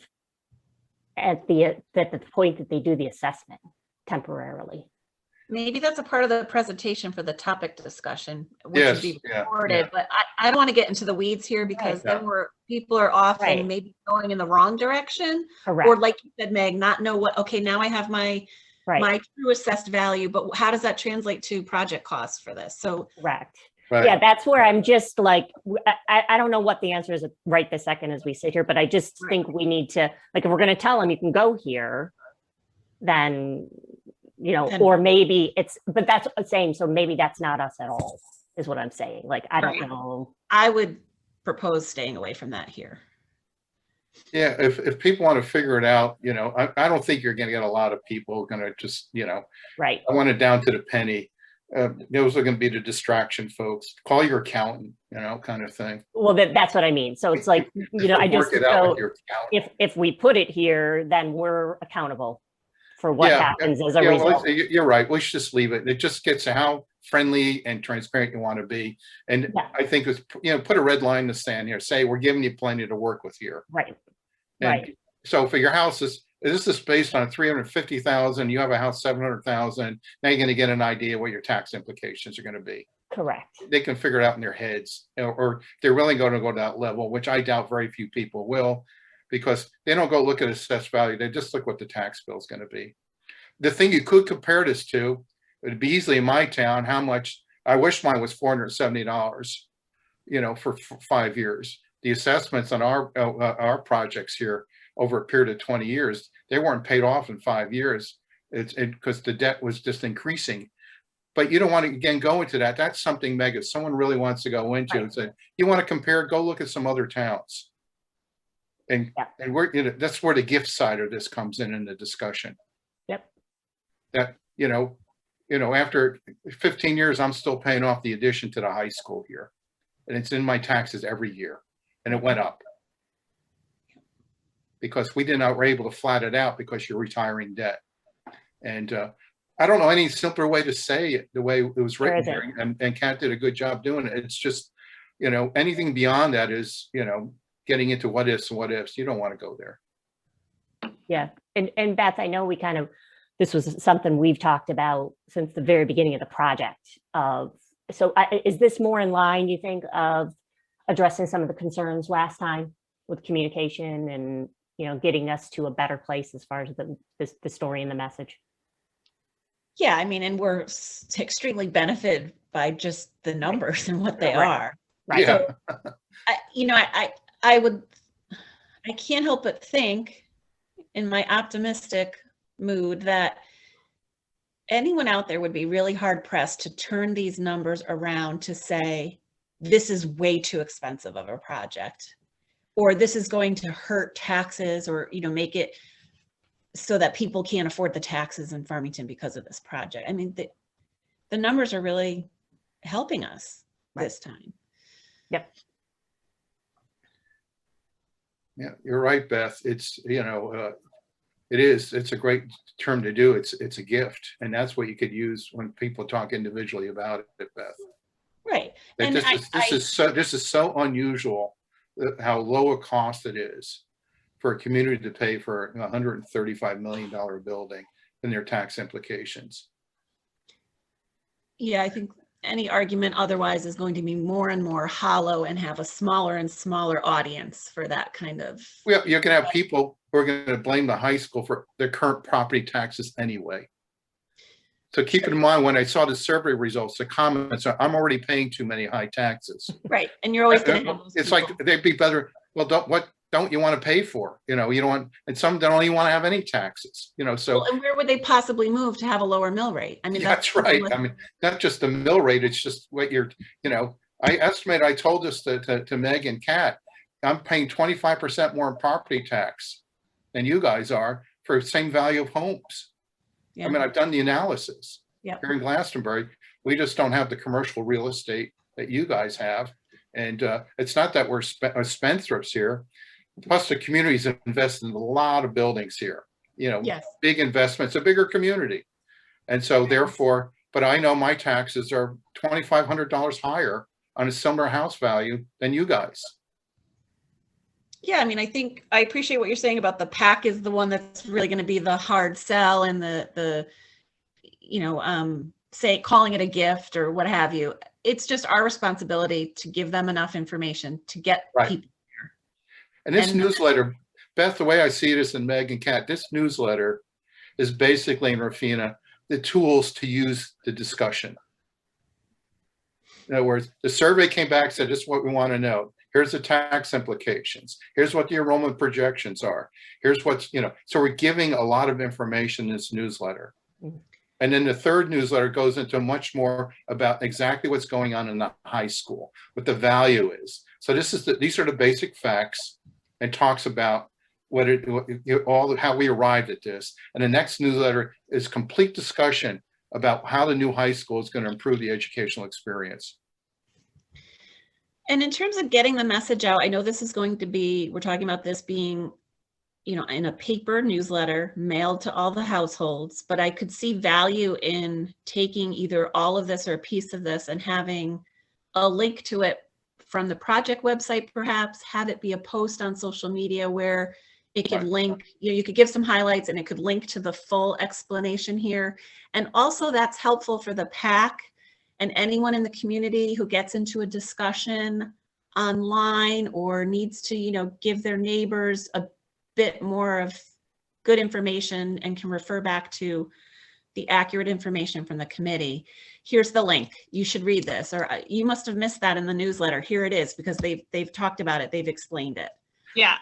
C: at the point that they do the assessment temporarily.
D: Maybe that's a part of the presentation for the topic discussion, which
F: Yes,
D: would be
F: yeah,
D: recorded, but I don't want to get into the weeds here because
F: Right.
D: then people are often
C: Right.
D: maybe going in the wrong direction.
C: Correct.
D: Or like you said, Meg, not know what, okay, now I have my true assessed value, but how does that translate to project costs for this? So
C: Correct.
F: Right.
C: Yeah, that's where I'm just like, I don't know what the answer is right this second as we sit here, but I just think we need to, like, if we're going to tell them you can go here, then, you know, or maybe but that's what I'm saying. So maybe that's not us at all, is what I'm saying. Like, I don't know.
D: I would propose staying away from that here.
F: Yeah, if people want to figure it out, you know, I don't think you're going to get a lot of people going to just, you know,
C: right.
F: I want it down to the penny. Those are going to be the distraction folks. Call your accountant, you know, kind of thing.
C: Well, that's what I mean. So it's like, you know, I just, so if we put it here, then we're accountable for what happens as a result.
F: Well, you're right. We should just leave it. It just gets to how friendly and transparent you want to be. And I think it's, you know, put a red line in the sand here. Say, we're giving you plenty to work with here.
C: Right.
F: And
C: right.
F: So for your houses, this is based on 350,000, you have a house 700,000. Now you're going to get an idea what your tax implications are going to be.
C: Correct.
F: They can figure it out in their heads, or they're really going to go to that level, which I doubt very few people will, because they don't go look at assessed value. They just look what the tax bill is going to be. The thing you could compare this to, it'd be easily in my town, how much, I wish mine was $470, you know, for 5 years. The assessments on our projects here over a period of 20 years, they weren't paid off in 5 years. It's because the debt was just increasing. But you don't want to, again, go into that. That's something, Meg, if someone really wants to go into and say, you want to compare, go look at some other towns. And we're, you know, that's where the gift side of this comes in the discussion.
C: Yep.
F: That, you know, after 15 years, I'm still paying off the addition to the high school here. And it's in my taxes every year. And it went up. Because we were able to flat it out because you're retiring debt. And I don't know any simpler way to say it the way it was written here. And Kat did a good job doing it. It's just, you know, anything beyond that is, you know, getting into what ifs and what ifs. You don't want to go there.
C: Yeah. And Beth, I know this was something we've talked about since the very beginning of the project. So is this more in line, you think, of addressing some of the concerns last time with communication and, you know, getting us to a better place as far as the story and the message? Yeah,
D: I mean, and we're extremely benefited by just the numbers and what they are.
C: Right.
F: Yeah.
D: So, I can't help but think in my optimistic mood that anyone out there would be really hard pressed to turn these numbers around to say, this is way too expensive of a project, or this is going to hurt taxes, or, you know, make it so that people can't afford the taxes in Farmington because of this project. I mean, the numbers are really helping us this time.
C: Yep.
F: Yeah, you're right, Beth. It's, you know, it's a great term to do. It's a gift. And that's what you could use when people talk individually about it, Beth.
D: Right.
F: That
D: And
F: this is so unusual how low a cost it is for a community to pay for a $135 million building and their tax implications.
D: yeah, I think any argument otherwise is going to be more and more hollow and have a smaller and smaller audience for that kind of.
F: Well, you're going to have people who are going to blame the high school for their current property taxes anyway. So keep in mind, when I saw the survey results, the comments are, I'm already paying too many high taxes.
D: Right. And you're always going to have those
F: It's
D: people.
F: like, they'd be better. Well, what don't you want to pay for? You know, you don't want, and some don't even want to have any taxes, you know, so.
D: Well, and where would they possibly move to have a lower mill rate? I mean,
F: That's right. I mean, not just the mill rate, it's just what you're, you know, I told this to Meg and Kat, I'm paying 25% more in property tax than you guys are for the same value of homes.
D: Yeah.
F: I mean, I've done the analysis.
D: Yep.
F: Here in Glastonbury, we just don't have the commercial real estate that you guys have. And it's not that we're spendthrifts here. Plus the community's invested in a lot of buildings here, you know,
D: Yes.
F: big investments, a bigger community. And so therefore, but I know my taxes are $2,500 higher on a similar house value than you guys.
D: Yeah, I mean, I appreciate what you're saying about the PAC is the one that's really going to be the hard sell, and the you know, say calling it a gift or what have you. It's just our responsibility to give them enough information to get people there.
F: And this newsletter, Beth, the way I see it is, in Meg and Kat, this newsletter is basically, in Rafina, the tools to use the discussion. In other words, the survey came back and said, this is what we want to know. Here's the tax implications. Here's what the enrollment projections are. Here's what's, you know, so we're giving a lot of information in this newsletter. And then the third newsletter goes into much more about exactly what's going on in the high school, what the value is. So these are the basic facts, and talks about how we arrived at this. And the next newsletter is complete discussion about how the new high school is going to improve the educational experience.
D: And in terms of getting the message out, I know this is going to be, we're talking about this being, you know, in a paper newsletter mailed to all the households, but I could see value in taking either all of this or a piece of this and having a link to it from the project website, perhaps have it be a post on social media where it could link, you know, you could give some highlights and it could link to the full explanation here. And also that's helpful for the PAC and anyone in the community who gets into a discussion online or needs to, you know, give their neighbors a bit more of good information and can refer back to the accurate information from the committee. Here's the link. You should read this, or you must have missed that in the newsletter. Here it is, because they've talked about it. They've explained it.
A: Yeah,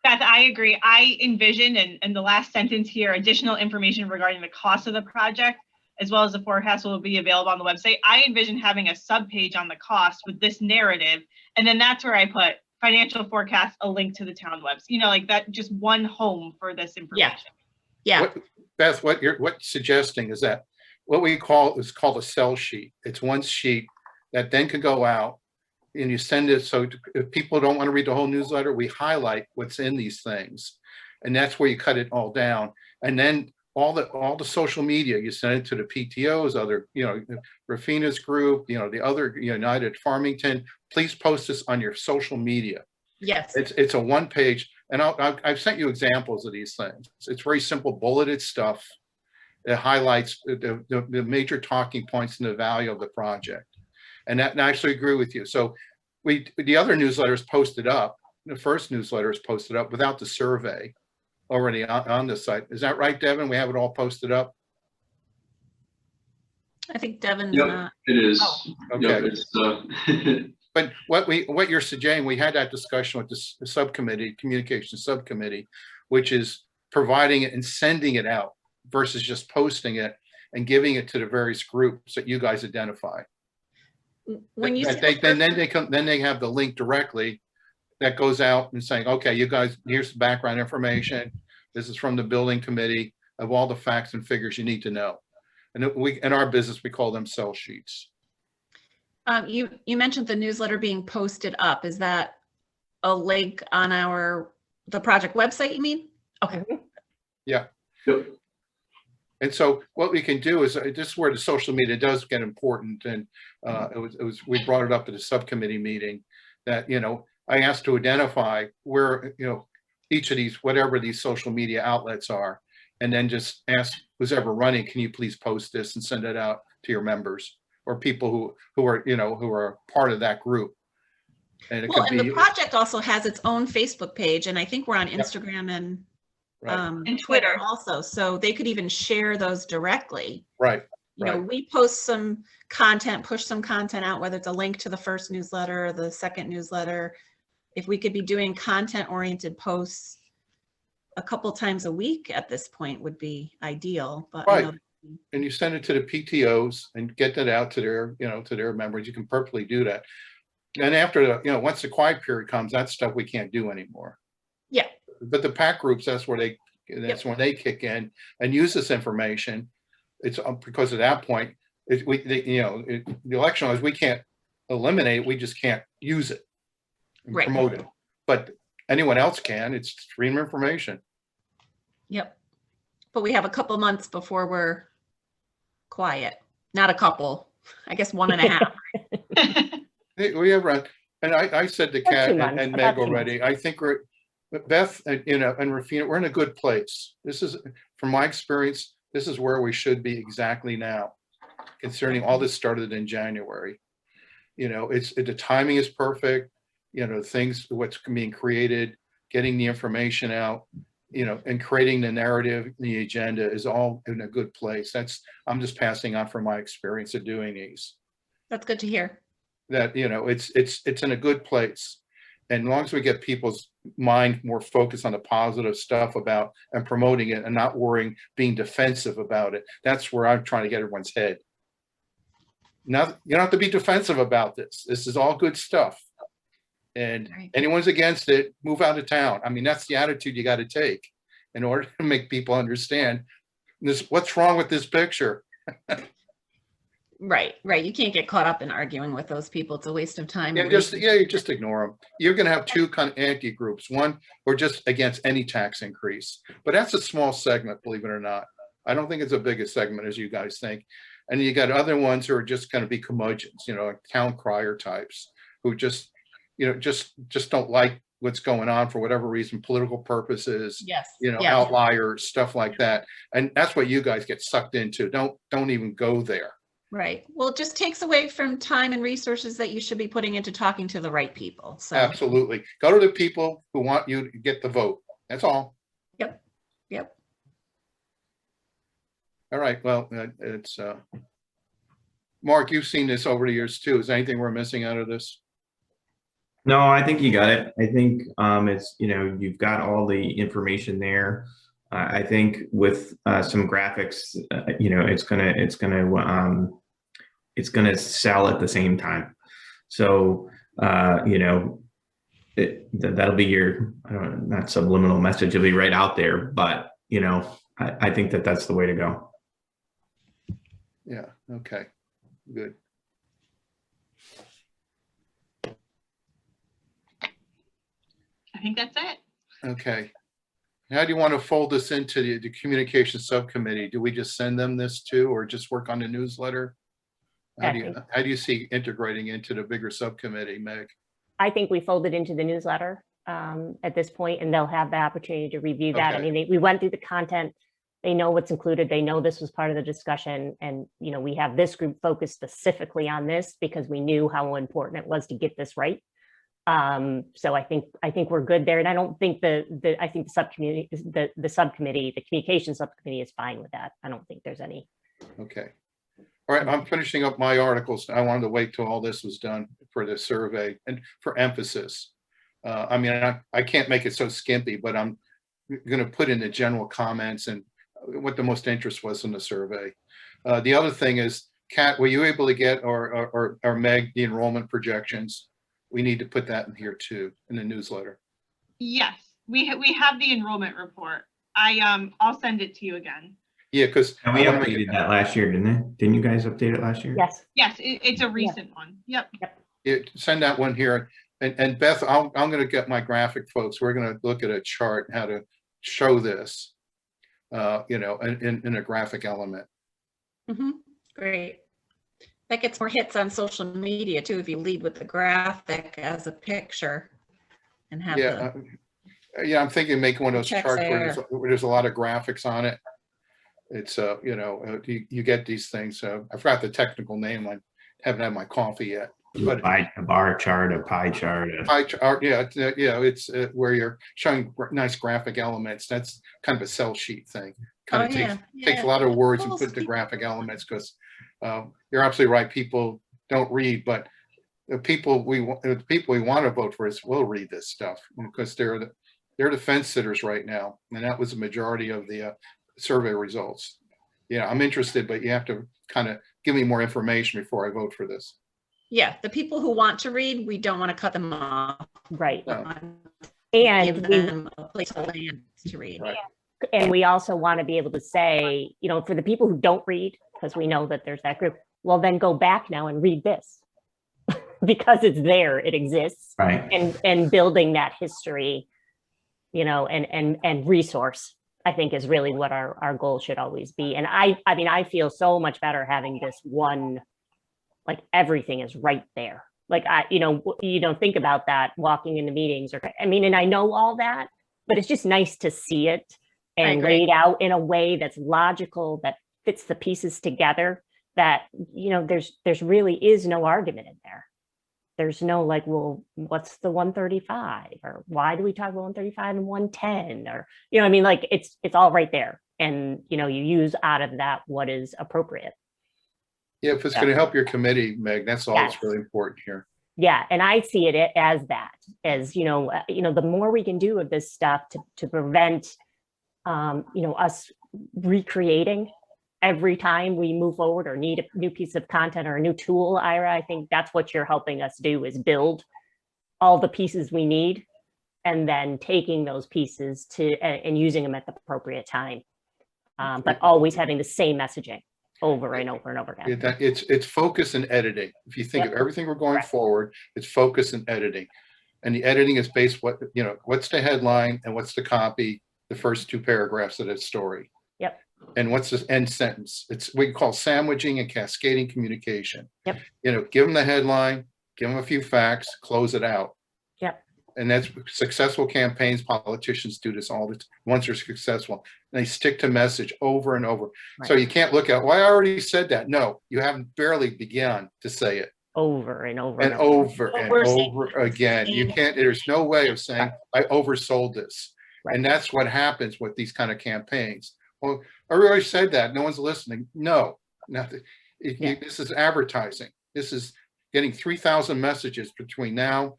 A: Beth, I agree. I envision, and the last sentence here, additional information regarding the cost of the project, as well as the forecast will be available on the website. I envision having a subpage on the cost with this narrative. And then that's where I put financial forecast, a link to the town website, you know, like that, just one home for this information.
D: Yeah.
F: Beth, what you're suggesting is that what we call is called a sell sheet. It's one sheet that then could go out and you send it. So if people don't want to read the whole newsletter, we highlight what's in these things. And that's where you cut it all down. And then all the social media, you send it to the PTOs, other, you know, Rafina's group, you know, the other United Farmington, please post this on your social media.
D: Yes.
F: It's a one page, and I've sent you examples of these things. It's very simple, bulleted stuff. It highlights the major talking points and the value of the project. And I actually agree with you. So the other newsletter is posted up. The first newsletter is posted up without the survey already on the site. Is that right, Devin? We have it all posted up?
D: I think Devin's
I: Yep,
D: not.
I: it is.
F: Oh,
I: Yep,
F: okay. But what you're suggesting, we had that discussion with the subcommittee, communication subcommittee, which is providing it and sending it out versus just posting it and giving it to the various groups that you guys identify.
D: When you
F: Then they have the link directly that goes out and saying, okay, you guys, here's the background information. This is from the building committee of all the facts and figures you need to know. And in our business, we call them sell sheets.
D: you mentioned the newsletter being posted up. Is that a link on the project website, you mean? Okay.
F: Yeah.
E: Yep.
F: And so what we can do is, this is where the social media does get important. And we brought it up at a subcommittee meeting that, I asked to identify where, each of these, whatever these social media outlets are, and then just ask who's ever running, can you please post this and send it out to your members or people who are part of that group. And it
D: Well,
F: could
D: and
F: be,
D: the project also has its own Facebook page, and I think we're on Instagram and
F: right,
A: And
D: Twitter
A: Twitter.
D: also, so they could even share those directly.
F: right,
D: We post some content, push some content out, whether it's a link to the first newsletter or the second newsletter. If we could be doing content-oriented posts a couple times a week at this point would be ideal, but
F: right. And you send it to the PTOs and get that out to their members. You can perfectly do that. And after once the quiet period comes, that stuff we can't do anymore.
D: Yeah.
F: But the PAC groups, that's when they kick in and use this information. It's because at that point, the election laws, we can't eliminate it, we just can't use it and
D: Right.
F: promote it. But anyone else can. It's stream information.
D: Yep. But we have a couple months before we're quiet. Not a couple, I guess 1.5.
F: We have run, and I said to
C: About
F: Kat
C: 2 months,
F: and
C: about
F: Meg
C: 2
F: already, I think Beth and Rafina, we're in a good place. This is, from my experience, this is where we should be exactly now, concerning all this started in January. The timing is perfect, what's being created, getting the information out, and creating the narrative, the agenda is all in a good place. I'm just passing on from my experience of doing these.
D: That's good to hear.
F: That, it's in a good place. And as long as we get people's mind more focused on the positive stuff about and promoting it and not worrying, being defensive about it, that's where I'm trying to get everyone's head. Now, you don't have to be defensive about this. This is all good stuff. And
D: Right.
F: anyone's against it, move out of town. I mean, that's the attitude you got to take in order to make people understand what's wrong with this picture.
D: Right. You can't get caught up in arguing with those people. It's a waste of time.
F: Yeah, you just ignore them. You're going to have two kind of anti-groups. One, or just against any tax increase. But that's a small segment, believe it or not. I don't think it's a big a segment as you guys think. And you got other ones who are just going to be curmudgeons, like town crier types who just don't like what's going on for whatever reason, political purposes,
D: Yes.
F: outliers, stuff like that. And that's what you guys get sucked into. Don't even go there.
D: Right. Well, it just takes away from time and resources that you should be putting into talking to the right people. So
F: Absolutely. Go to the people who want you to get the vote. That's all.
D: Yep.
F: All right. Well, it's Mark, you've seen this over the years too. Is there anything we're missing out of this?
E: No, I think you got it. I think it's, you've got all the information there. I think with some graphics, it's gonna sell at the same time. So that'll be your, not subliminal message. It'll be right out there. But I think that's the way to go.
F: Yeah. Okay. Good.
A: I think that's it.
F: Okay. How do you want to fold this into the communication subcommittee? Do we just send them this too, or just work on the newsletter? How do you see integrating into the bigger subcommittee, Meg?
C: I think we fold it into the newsletter at this point, and they'll have the opportunity to review that.
F: Okay.
C: I mean, we went through the content. They know what's included. They know this was part of the discussion. And, we have this group focused specifically on this because we knew how important it was to get this right. So I think we're good there. And I don't think I think the subcommittee, the communication subcommittee is fine with that. I don't think there's any.
F: Okay. All right. I'm finishing up my articles. I wanted to wait till all this was done for the survey and for emphasis. I mean, I can't make it so skimpy, but I'm going to put in the general comments and what the most interest was in the survey. The other thing is, Kat, were you able to get, or Meg, the enrollment projections? We need to put that in here too, in the newsletter.
A: Yes, we have the enrollment report. I'll send it to you again.
F: Yeah, because
E: And we updated that last year, didn't it? Didn't you guys update it last year?
C: Yes.
A: Yes, it's a recent one. Yep.
F: send that one here. And Beth, I'm going to get my graphic folks. We're going to look at a chart, how to show this, you know, in a graphic element.
D: Great. That gets more hits on social media too, if you lead with the graphic as a picture and have
F: Yeah, yeah, I'm thinking making one of those
D: Text
F: charts
D: there.
F: where there's a lot of graphics on it. It's, you know, you get these things. I forgot the technical name. I haven't had my coffee yet. But
E: A bar chart, a pie chart.
F: pie chart, yeah, it's where you're showing nice graphic elements. That's kind of a cell sheet thing. Kind of takes a lot of words and put the graphic elements, because you're absolutely right. People don't read, but the people we want to vote for will read this stuff, because they're the fence sitters right now, and that was the majority of the survey results. Yeah, I'm interested, but you have to kind of give me more information before I vote for this.
D: Yeah, the people who want to read, we don't want to cut them off.
C: Right.
F: No.
C: And
D: Give them a place of land to read.
F: Right.
C: and we also want to be able to say, you know, for the people who don't read, because we know that there's that group, well, then go back now and read this because it's there, it exists.
E: Right.
C: And building that history, you know, and resource, I think, is really what our goal should always be. And I mean, I feel so much better having this one, like everything is right there. Like, you don't think about that walking into meetings, or, I mean, and I know all that, but it's just nice to see it and laid out in a way that's logical, that fits the pieces together, that, you know, there's really is no argument in there. There's no like, well, what's the 135, or why do we talk about 135 and 110, or, you know, I mean, like it's all right there. And, you know, you use out of that what is appropriate.
F: Yeah, if it's going to help your committee, Meg, that's all that's really important here.
C: Yeah, and I see it as that, as, you know, the more we can do of this stuff to prevent, you know, us recreating every time we move forward or need a new piece of content or a new tool, Ira, I think that's what you're helping us do, is build all the pieces we need and then taking those pieces and using them at the appropriate time. But always having the same messaging over and over and over again.
F: Yeah, it's focus and editing. If you think of everything we're going forward, it's focus and editing. And the editing is based what's the headline and what's the copy, the first two paragraphs of that story.
C: Yep.
F: And what's this end sentence? It's what we call sandwiching and cascading communication.
C: Yep.
F: You know, give them the headline, give them a few facts, close it out.
C: Yep.
F: And that's successful campaigns. Politicians do this all the time. Once they're successful, and they stick to message over and over. Right. So you can't look at, well, I already said that. No, you haven't barely begun to say it.
C: Over and over
F: and over and over again. You can't, there's no way of saying, I oversold this. Right. And that's what happens with these kind of campaigns. Well, I already said that. No one's listening. No, nothing. This is advertising. This is getting 3,000 messages between now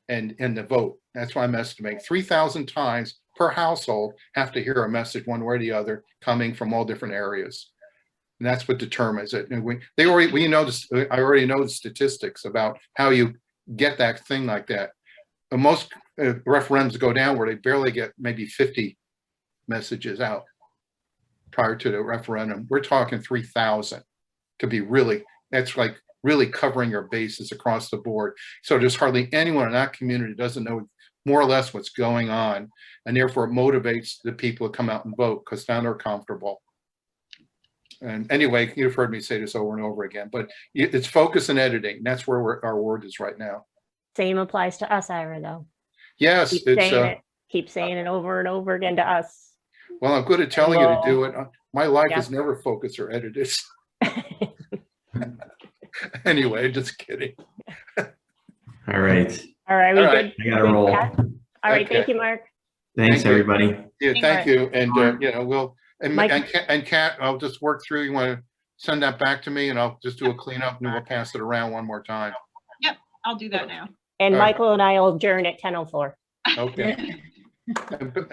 F: and the vote. That's why I'm estimating 3,000 times per household have to hear a message one way or the other coming from all different areas. And that's what determines it. And I already know the statistics about how you get that thing like that. And most referendums go down where they barely get maybe 50 messages out prior to the referendum. We're talking 3,000 to be really, that's like really covering your bases across the board. So there's hardly anyone in that community that doesn't know more or less what's going on. And therefore it motivates the people to come out and vote, because now they're comfortable. And anyway, you've heard me say this over and over again, but it's focus and editing. That's where our word is right now.
C: Same applies to us, Ira, though.
F: Yes.
C: Keep saying it over and over again to us.
F: Well, I'm good at telling you to do it. My life is never focused or edited. Anyway, just kidding.
E: All right.
C: All right. We good?
E: I gotta roll.
C: All right. Okay. Thank you, Mark.
E: Thanks, everybody.
F: Yeah, thank you. And you know, we'll and Kat, I'll just work through. You want to send that back to me, and I'll just do a cleanup, and we'll pass it around one more time.
A: Yep, I'll do that now.
C: And Michael and I will adjourn at 10:04.
F: Okay.